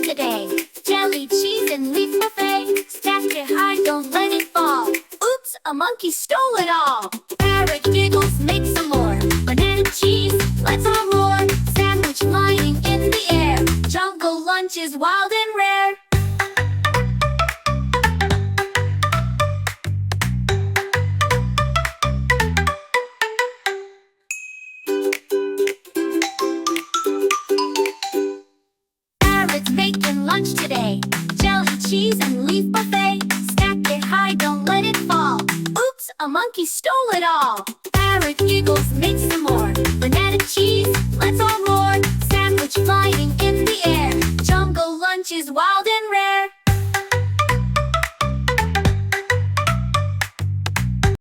today. Jelly, cheese, and leaf buffet. Stack it high, don't let it fall. Oops, a monkey stole it all. Parrot giggles, make some more. Banana cheese, let's all roar. Sandwich flying in the air. Jungle lunch is wild and rare. Parrots making lunch today. Jelly, cheese, and leaf buffet. Stack it high, don't let it fall. Oops, a monkey stole it all. Parrot giggles, make some more. Banana cheese, let's all roar. Sandwich flying in the air. Jungle lunch is wild